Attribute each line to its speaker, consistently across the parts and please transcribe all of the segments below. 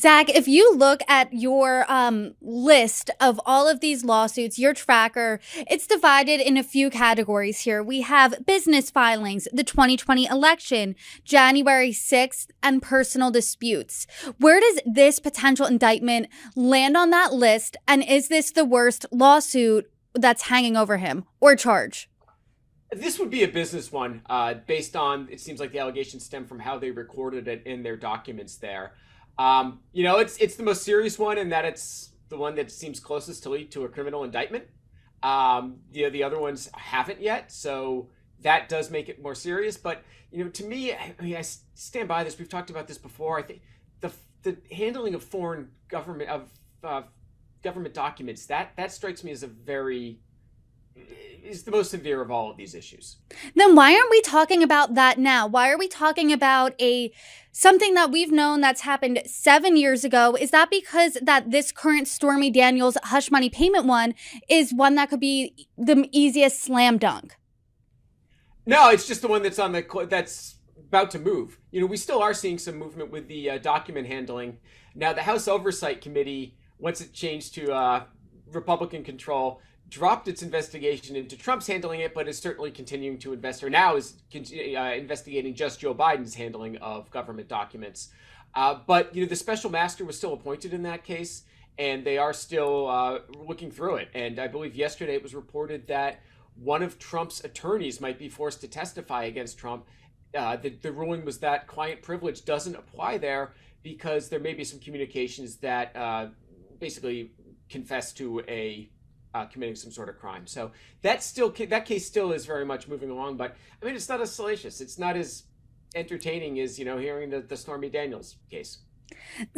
Speaker 1: Zach, if you look at your list of all of these lawsuits, your tracker, it's divided in a few categories here. We have business filings, the 2020 election, January 6th, and personal disputes. Where does this potential indictment land on that list? And is this the worst lawsuit that's hanging over him or charge?
Speaker 2: This would be a business one, based on, it seems like the allegations stem from how they recorded it in their documents there. It's the most serious one in that it's the one that seems closest to lead to a criminal indictment. The other ones haven't yet, so that does make it more serious. But, to me, I stand by this. We've talked about this before. I think the handling of foreign government, government documents, that strikes me as is the most severe of all of these issues.
Speaker 1: Then why aren't we talking about that now? Why are we talking about something that we've known that's happened 7 years ago? Is that because that this current Stormy Daniels hush money payment one is one that could be the easiest slam dunk?
Speaker 2: No, it's just the one that's that's about to move. We still are seeing some movement with the document handling. Now, the House Oversight Committee, once it changed to Republican control, dropped its investigation into Trump's handling it, but is certainly continuing to investigating just Joe Biden's handling of government documents. But the special master was still appointed in that case, and they are still looking through it. And I believe yesterday it was reported that one of Trump's attorneys might be forced to testify against Trump. The ruling was that client privilege doesn't apply there because there may be some communications that basically confess to committing some sort of crime. So that case still is very much moving along, but I mean, it's not as salacious. It's not as entertaining as, hearing the Stormy Daniels case.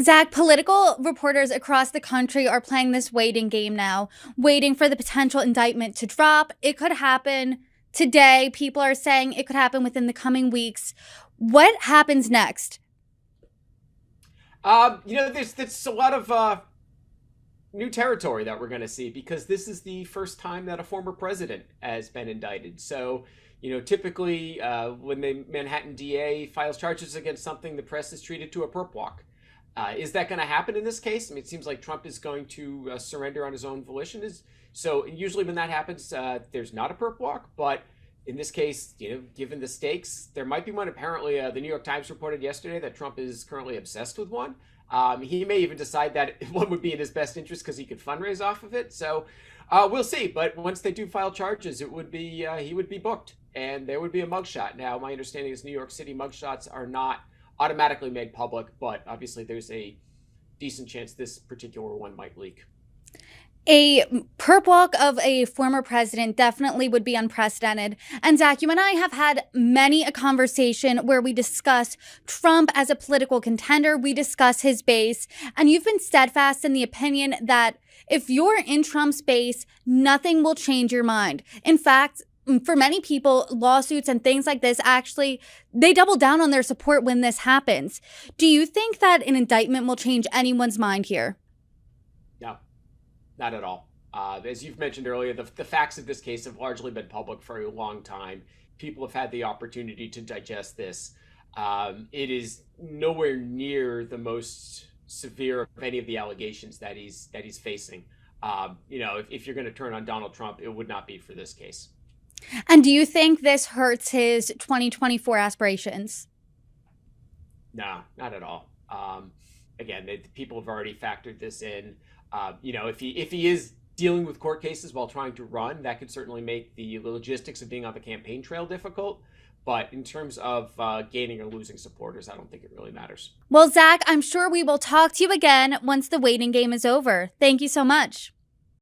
Speaker 1: Zach, political reporters across the country are playing this waiting game now, waiting for the potential indictment to drop. It could happen today. People are saying it could happen within the coming weeks. What happens next?
Speaker 2: There's a lot of new territory that we're going to see because this is the first time that a former president has been indicted. So, typically when the Manhattan DA files charges against something, the press is treated to a perp walk. Is that going to happen in this case? I mean, it seems like Trump is going to surrender on his own volition. So usually when that happens, there's not a perp walk. But in this case, given the stakes, there might be one. Apparently, the New York Times reported yesterday that Trump is currently obsessed with one. He may even decide that one would be in his best interest because he could fundraise off of it. So we'll see. But once they do file charges, it would be he would be booked and there would be a mugshot. Now, my understanding is New York City mugshots are not automatically made public, but obviously there's a decent chance this particular one might leak.
Speaker 1: A perp walk of a former president definitely would be unprecedented. And Zach, you and I have had many a conversation where we discuss Trump as a political contender. We discuss his base. And you've been steadfast in the opinion that if you're in Trump's base, nothing will change your mind. In fact, for many people, lawsuits and things like this, actually, they double down on their support when this happens. Do you think that an indictment will change anyone's mind here?
Speaker 2: No. Not at all. As you've mentioned earlier, the facts of this case have largely been public for a long time. People have had the opportunity to digest this. It is nowhere near the most severe of any of the allegations that he's facing. If you're going to turn on Donald Trump, it would not be for this case.
Speaker 1: And do you think this hurts his 2024 aspirations?
Speaker 2: No, not at all. Again, people have already factored this in. If he is dealing with court cases while trying to run, that could certainly make the logistics of being on the campaign trail difficult. But in terms of gaining or losing supporters, I don't think it really matters.
Speaker 1: Well, Zach, I'm sure we will talk to you again once the waiting game is over. Thank you so much.